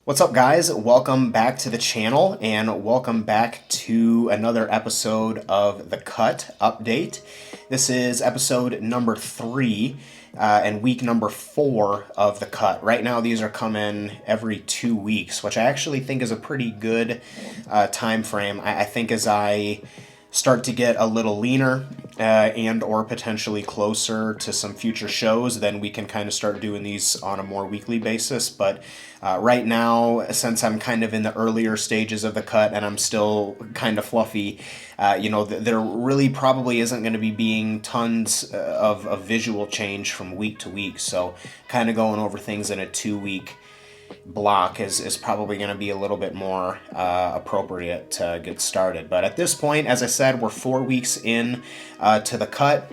What's up, guys? Welcome back to the channel and welcome back to another episode of The Cut Update. This is episode number 3 and week number 4 of The Cut. Right now, these are coming every 2 weeks, which I actually think is a pretty good time frame. I think as I start to get a little leaner and or potentially closer to some future shows, then we can kind of start doing these on a more weekly basis. But right now, since I'm kind of in the earlier stages of the cut and I'm still kind of fluffy, there really probably isn't going to be being tons of visual change from week to week. So kind of going over things in a 2-week block is probably going to be a little bit more appropriate to get started. But at this point, as I said, we're 4 weeks in to the cut,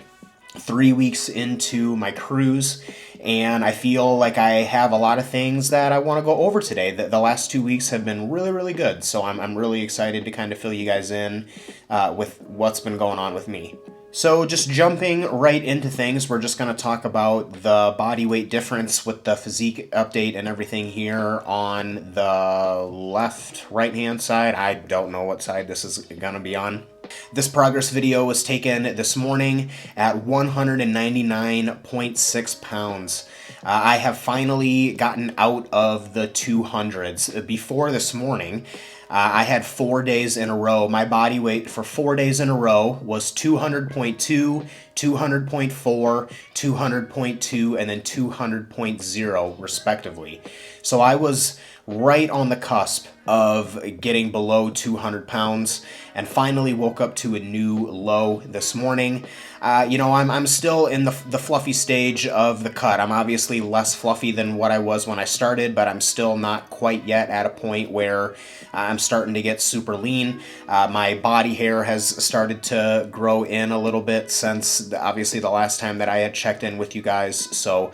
3 weeks into my cruise, and I feel like I have a lot of things that I want to go over today. The last 2 weeks have been really, really good, so I'm really excited to kind of fill you guys in with what's been going on with me. So just jumping right into things, we're just going to talk about the body weight difference with the physique update and everything here on the right-hand side. I don't know what side this is going to be on. This progress video was taken this morning at 199.6 pounds. I have finally gotten out of the 200's. Before this morning, I had 4 days in a row. My body weight for 4 days in a row was 200.2, 200.4, 200.2, and then 200.0 respectively. So I was right on the cusp of getting below 200 pounds and finally woke up to a new low this morning. I'm still in the fluffy stage of the cut. I'm obviously less fluffy than what I was when I started, but I'm still not quite yet at a point where I'm starting to get super lean. My body hair has started to grow in a little bit since obviously the last time that I had checked in with you guys. So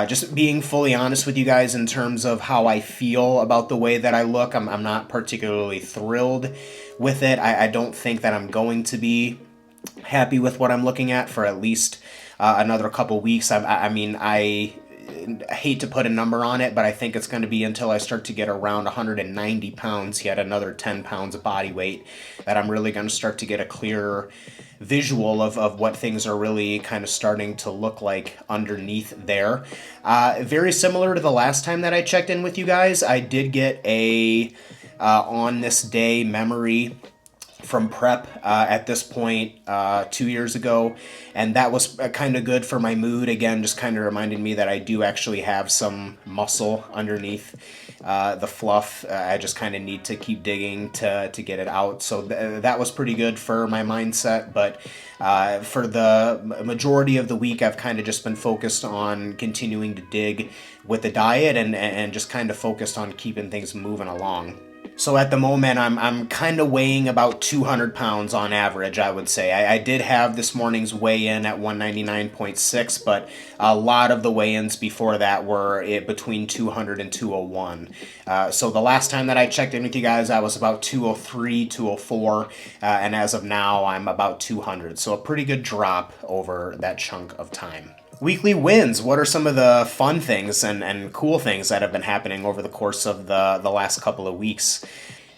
just being fully honest with you guys in terms of how I feel about the way that I look, I'm not particularly thrilled with it. I don't think that I'm going to be happy with what I'm looking at for at least another couple weeks. I hate to put a number on it, but I think it's going to be until I start to get around 190 pounds, yet another 10 pounds of body weight, that I'm really going to start to get a clearer visual of what things are really kind of starting to look like underneath there. Very similar to the last time that I checked in with you guys, I did get a on this day memory from prep at this point 2 years ago, and that was kind of good for my mood. Again, just kind of reminded me that I do actually have some muscle underneath the fluff. I just kind of need to keep digging to get it out. So that was pretty good for my mindset, but for the majority of the week, I've kind of just been focused on continuing to dig with the diet and just kind of focused on keeping things moving along. So at the moment, I'm kind of weighing about 200 pounds on average, I would say. I did have this morning's weigh-in at 199.6, but a lot of the weigh-ins before that were between 200 and 201. So the last time that I checked in with you guys, I was about 203, 204, and as of now, I'm about 200. So a pretty good drop over that chunk of time. Weekly wins. What are some of the fun things and cool things that have been happening over the course of the last couple of weeks?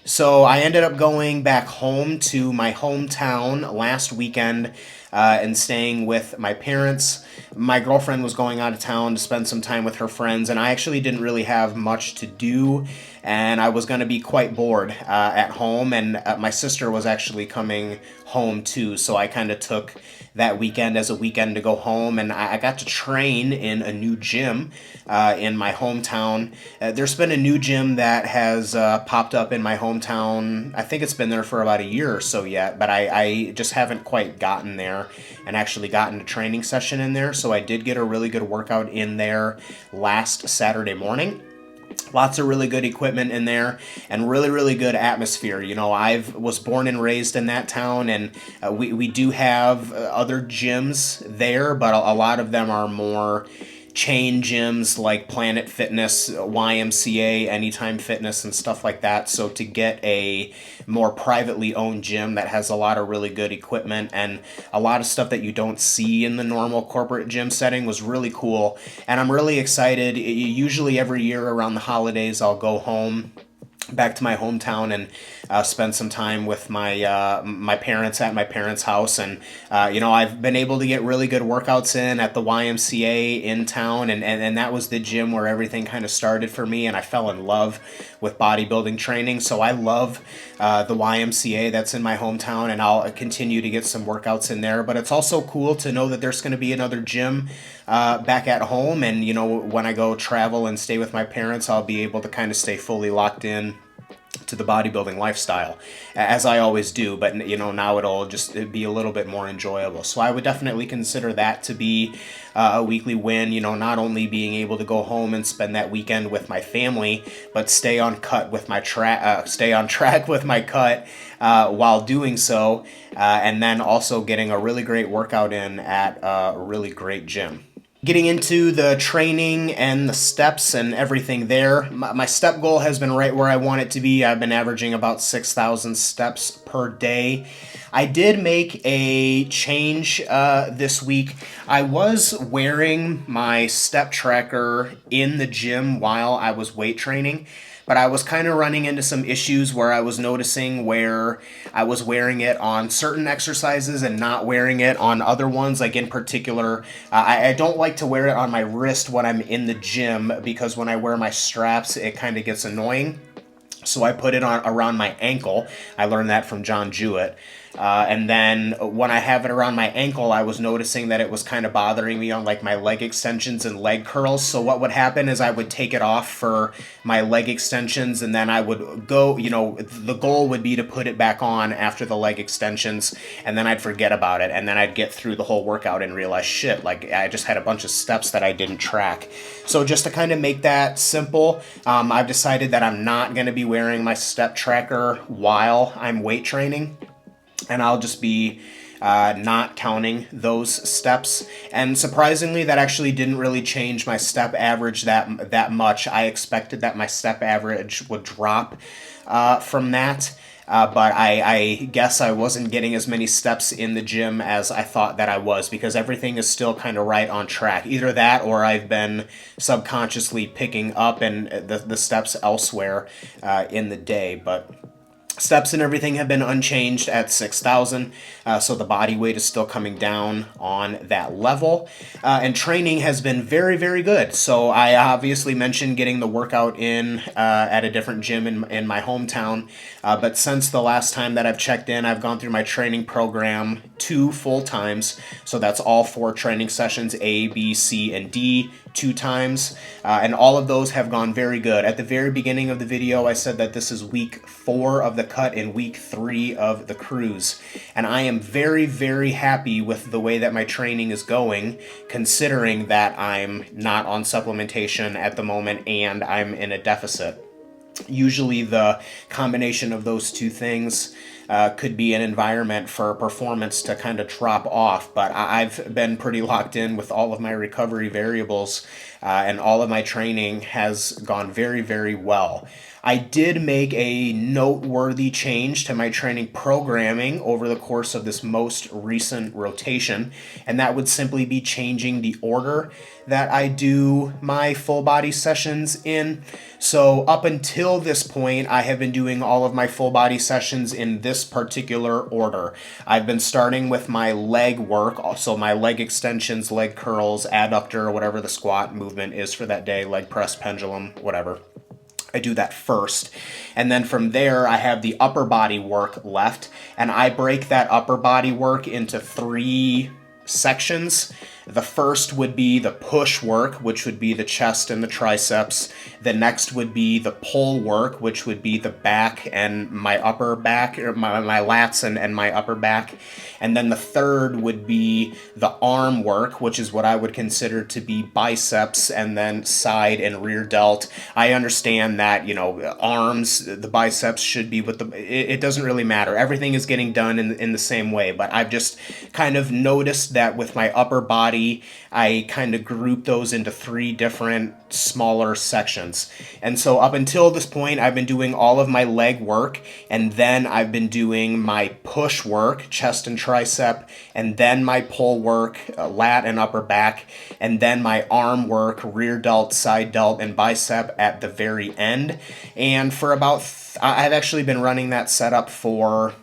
So I ended up going back home to my hometown last weekend and staying with my parents. My girlfriend was going out of town to spend some time with her friends, and I actually didn't really have much to do, and I was going to be quite bored at home, and my sister was actually coming home too, so I kind of took that weekend as a weekend to go home, and I got to train in a new gym in my hometown. There's been a new gym that has popped up in my hometown. I think it's been there for about a year or so yet, but I just haven't quite gotten there and actually gotten a training session in there, so I did get a really good workout in there last Saturday morning. Lots of really good equipment in there and really, really good atmosphere. I was born and raised in that town, and we do have other gyms there, but a lot of them are more chain gyms like Planet Fitness, YMCA, Anytime Fitness, and stuff like that. So to get a more privately owned gym that has a lot of really good equipment and a lot of stuff that you don't see in the normal corporate gym setting was really cool. And I'm really excited. Usually every year around the holidays, I'll go home back to my hometown and spend some time with my parents at my parents' house, and I've been able to get really good workouts in at the YMCA in town, and that was the gym where everything kind of started for me, and I fell in love with bodybuilding training. So I love the YMCA that's in my hometown, and I'll continue to get some workouts in there. But it's also cool to know that there's going to be another gym back at home, and when I go travel and stay with my parents, I'll be able to kind of stay fully locked in to the bodybuilding lifestyle, as I always do, but now it'll just be a little bit more enjoyable. So I would definitely consider that to be a weekly win, not only being able to go home and spend that weekend with my family, but stay on track with my cut while doing so, and then also getting a really great workout in at a really great gym. Getting into the training and the steps and everything there, my step goal has been right where I want it to be. I've been averaging about 6,000 steps per day. I did make a change this week. I was wearing my step tracker in the gym while I was weight training, but I was kind of running into some issues where I was noticing where I was wearing it on certain exercises and not wearing it on other ones. Like in particular, I don't like to wear it on my wrist when I'm in the gym, because when I wear my straps, it kind of gets annoying. So I put it on around my ankle. I learned that from John Jewett. And then when I have it around my ankle, I was noticing that it was kind of bothering me on like my leg extensions and leg curls. So what would happen is I would take it off for my leg extensions, and then I would go, the goal would be to put it back on after the leg extensions, and then I'd forget about it. And then I'd get through the whole workout and realize, shit, like I just had a bunch of steps that I didn't track. So just to kind of make that simple, I've decided that I'm not going to be wearing my step tracker while I'm weight training, and I'll just be not counting those steps. And surprisingly, that actually didn't really change my step average that much. I expected that my step average would drop from that. But I guess I wasn't getting as many steps in the gym as I thought that I was, because everything is still kind of right on track. Either that, or I've been subconsciously picking up the steps elsewhere in the day. But steps and everything have been unchanged at 6,000, so the body weight is still coming down on that level. And training has been very, very good. So I obviously mentioned getting the workout in at a different gym in my hometown. But since the last time that I've checked in, I've gone through my training program 2 full times. So that's all 4 training sessions, A, B, C, and D, 2 times. And all of those have gone very good. At the very beginning of the video, I said that this is week 4 of the cut and week 3 of the cruise. And I am very, very happy with the way that my training is going, considering that I'm not on supplementation at the moment and I'm in a deficit. Usually the combination of those 2 things could be an environment for performance to kind of drop off, but I've been pretty locked in with all of my recovery variables, and all of my training has gone very, very well. I did make a noteworthy change to my training programming over the course of this most recent rotation, and that would simply be changing the order that I do my full body sessions in. So up until this point, I have been doing all of my full body sessions in this particular order. I've been starting with my leg work, so my leg extensions, leg curls, adductor, whatever the squat movement is for that day, leg press, pendulum, whatever. I do that first, and then from there I have the upper body work left, and I break that upper body work into 3 sections. The first would be the push work, which would be the chest and the triceps. The next would be the pull work, which would be the back and my upper back, or my lats and my upper back. And then the third would be the arm work, which is what I would consider to be biceps, and then side and rear delt. I understand that, arms, the biceps should be with it doesn't really matter. Everything is getting done in the same way, but I've just kind of noticed that with my upper body body, I kind of group those into 3 different smaller sections. And so up until this point, I've been doing all of my leg work, and then I've been doing my push work, chest and tricep, and then my pull work, lat and upper back, and then my arm work, rear delt, side delt, and bicep at the very end. And for about, I've actually been running that setup for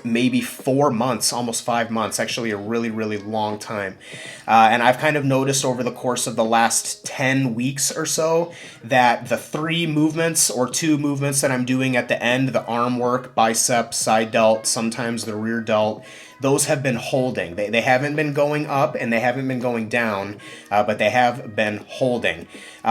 maybe 4 months, almost 5 months, actually a really, really long time. And I've kind of noticed over the course of the last 10 weeks or so that the 3 movements or 2 movements that I'm doing at the end, the arm work, bicep, side delt, sometimes the rear delt, those have been holding. They haven't been going up and they haven't been going down, but they have been holding.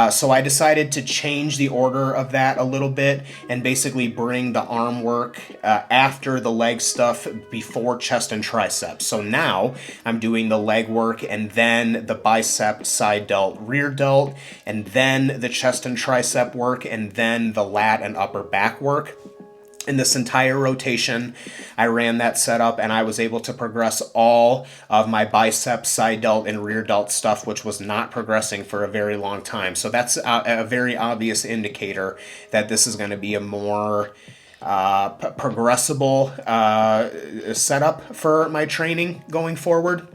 So I decided to change the order of that a little bit and basically bring the arm work after the leg stuff before chest and triceps. So now I'm doing the leg work and then the bicep, side delt, rear delt, and then the chest and tricep work, and then the lat and upper back work. In this entire rotation, I ran that setup and I was able to progress all of my bicep, side delt, and rear delt stuff, which was not progressing for a very long time. So that's a very obvious indicator that this is going to be a more progressible setup for my training going forward.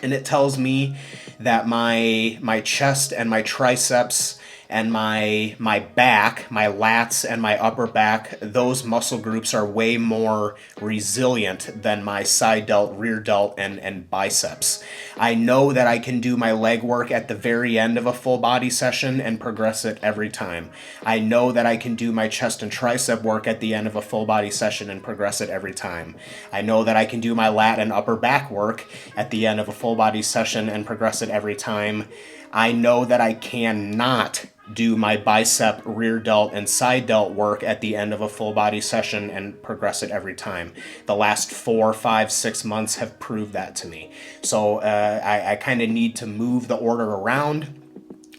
And it tells me that my chest and my triceps and my back, my lats and my upper back, those muscle groups are way more resilient than my side delt, rear delt, and biceps. I know that I can do my leg work at the very end of a full body session and progress it every time. I know that I can do my chest and tricep work at the end of a full body session and progress it every time. I know that I can do my lat and upper back work at the end of a full body session and progress it every time. I know that I cannot do my bicep, rear delt, and side delt work at the end of a full body session and progress it every time. The last 4, 5, 6 months have proved that to me. So I kind of need to move the order around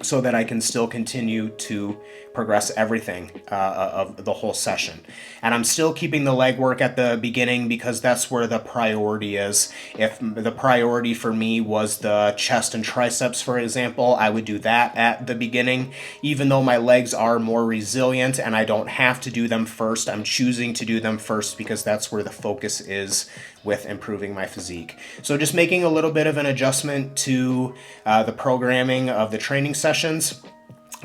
so that I can still continue to progress everything of the whole session. And I'm still keeping the leg work at the beginning because that's where the priority is. If the priority for me was the chest and triceps, for example, I would do that at the beginning. Even though my legs are more resilient and I don't have to do them first, I'm choosing to do them first because that's where the focus is with improving my physique. So just making a little bit of an adjustment to the programming of the training sessions,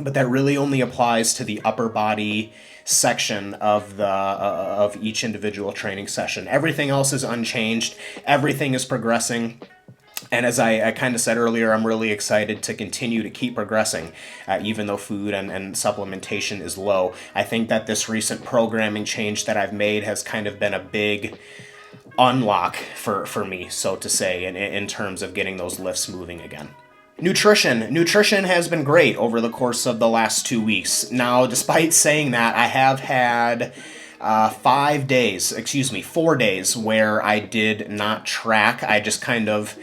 but that really only applies to the upper body section of each individual training session. Everything else is unchanged. Everything is progressing. And as I kind of said earlier, I'm really excited to continue to keep progressing, even though food and supplementation is low. I think that this recent programming change that I've made has kind of been a big unlock for me, so to say, in terms of getting those lifts moving again. Nutrition has been great over the course of the last 2 weeks. Now, despite saying that, I have had 4 days where I did not track. I just kind of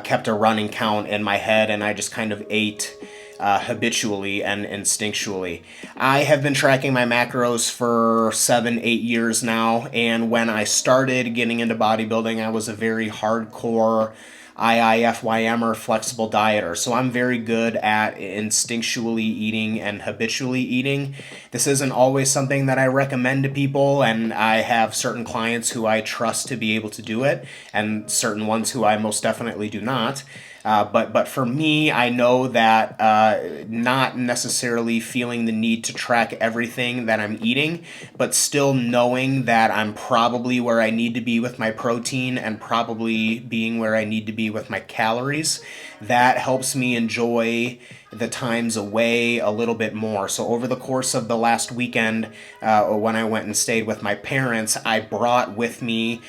kept a running count in my head and I just kind of ate habitually and instinctually. I have been tracking my macros for 7-8 years now, and when I started getting into bodybuilding, I was a very hardcore IIFYM flexible dieter. So I'm very good at instinctually eating and habitually eating. This isn't always something that I recommend to people, and I have certain clients who I trust to be able to do it, and certain ones who I most definitely do not. But for me, I know that not necessarily feeling the need to track everything that I'm eating, but still knowing that I'm probably where I need to be with my protein and probably being where I need to be with my calories, that helps me enjoy the times away a little bit more. So over the course of the last weekend, when I went and stayed with my parents, I brought with me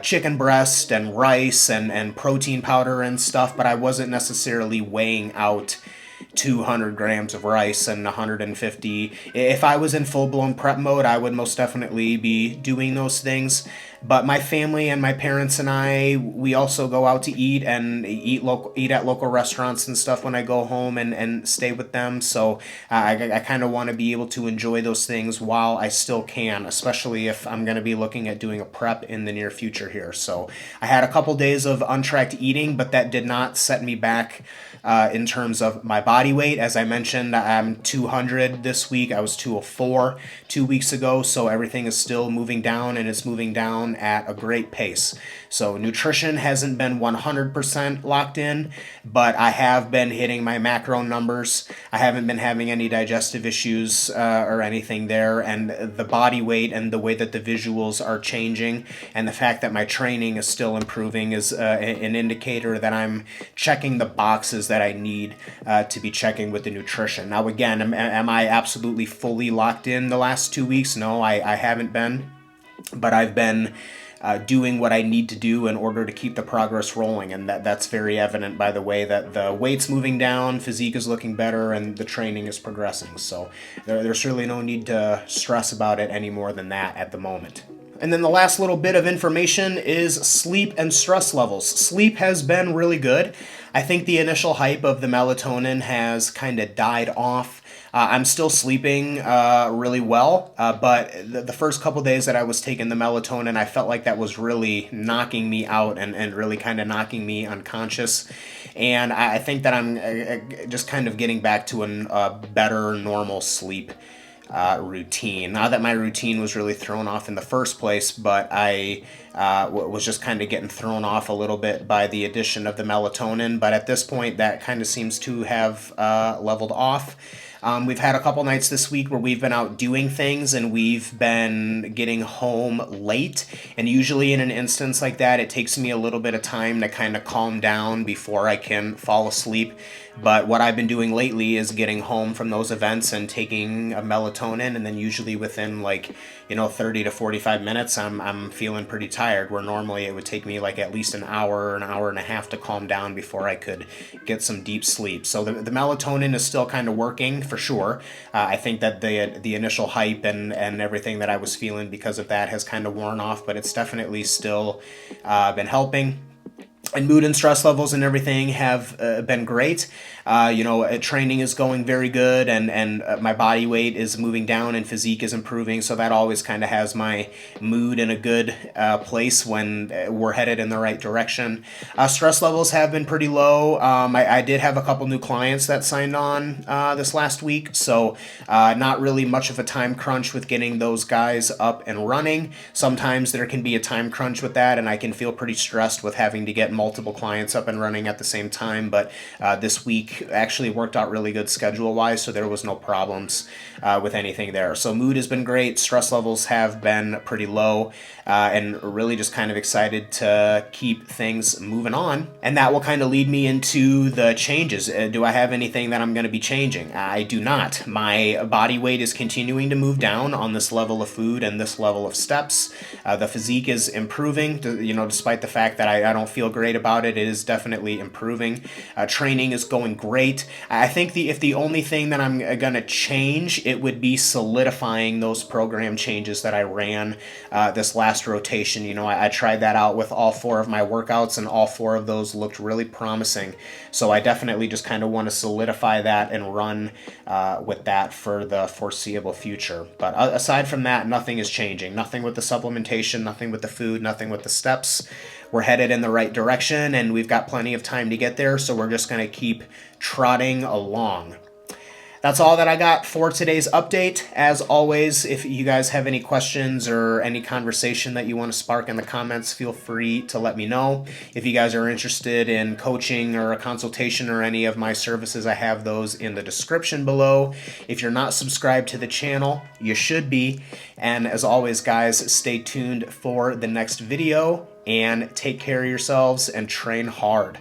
chicken breast and rice and protein powder and stuff, but I wasn't necessarily weighing out 200 grams of rice and 150. If I was in full-blown prep mode, I would most definitely be doing those things. But my family and my parents and I, we also go out to eat and eat at local restaurants and stuff when I go home and stay with them. So I kind of want to be able to enjoy those things while I still can, especially if I'm going to be looking at doing a prep in the near future here. So I had a couple days of untracked eating, but that did not set me back in terms of my body weight. As I mentioned, I'm 200 this week. I was 204 2 weeks ago, so everything is still moving down, and it's moving down at a great pace. So nutrition hasn't been 100% locked in, but I have been hitting my macro numbers. I haven't been having any digestive issues or anything there, and the body weight and the way that the visuals are changing and the fact that my training is still improving is an indicator that I'm checking the boxes that I need to be checking with the nutrition. Now again, am I absolutely fully locked in the last 2 weeks? No, I haven't been, but I've been doing what I need to do in order to keep the progress rolling, and that's very evident by the way that the weight's moving down, physique is looking better, and the training is progressing. So there's really no need to stress about it any more than that at the moment. And then the last little bit of information is sleep and stress levels. Sleep has been really good. I think the initial hype of the melatonin has kind of died off. I'm still sleeping really well, but the first couple days that I was taking the melatonin, I felt like that was really knocking me out and really kind of knocking me unconscious. And I think that I'm just kind of getting back to a better normal sleep routine. Not that my routine was really thrown off in the first place, but I was just kind of getting thrown off a little bit by the addition of the melatonin. But at this point, that kind of seems to have leveled off. We've had a couple nights this week where we've been out doing things and we've been getting home late. And usually in an instance like that, it takes me a little bit of time to kind of calm down before I can fall asleep. But what I've been doing lately is getting home from those events and taking a melatonin, and then usually within 30 to 45 minutes, I'm feeling pretty tired, where normally it would take me like at least an hour and a half to calm down before I could get some deep sleep. So the melatonin is still kind of working for sure. I think that the initial hype and everything that I was feeling because of that has kind of worn off, but it's definitely still been helping. And mood and stress levels and everything have been great. Training is going very good, and my body weight is moving down and physique is improving. So that always kind of has my mood in a good place when we're headed in the right direction. Stress levels have been pretty low. I did have a couple new clients that signed on this last week, so not really much of a time crunch with getting those guys up and running. Sometimes there can be a time crunch with that, and I can feel pretty stressed with having to get multiple clients up and running at the same time, but this week actually worked out really good schedule-wise, so there was no problems with anything there. So mood has been great, stress levels have been pretty low, and really just kind of excited to keep things moving on. And that will kind of lead me into the changes. Do I have anything that I'm going to be changing? I do not. My body weight is continuing to move down on this level of food and this level of steps. The physique is improving, despite the fact that I don't feel great about it. It is definitely improving. Training is going great. I think if the only thing that I'm going to change, it would be solidifying those program changes that I ran this last rotation. I tried that out with all 4 of my workouts, and all 4 of those looked really promising. So I definitely just kind of want to solidify that and run with that for the foreseeable future. But aside from that, nothing is changing. Nothing with the supplementation, nothing with the food, nothing with the steps. We're headed in the right direction, and we've got plenty of time to get there, so we're just going to keep trotting along. That's all that I got for today's update. As always, if you guys have any questions or any conversation that you want to spark in the comments, feel free to let me know. If you guys are interested in coaching or a consultation or any of my services, I have those in the description below. If you're not subscribed to the channel, you should be. And as always, guys, stay tuned for the next video, and take care of yourselves and train hard.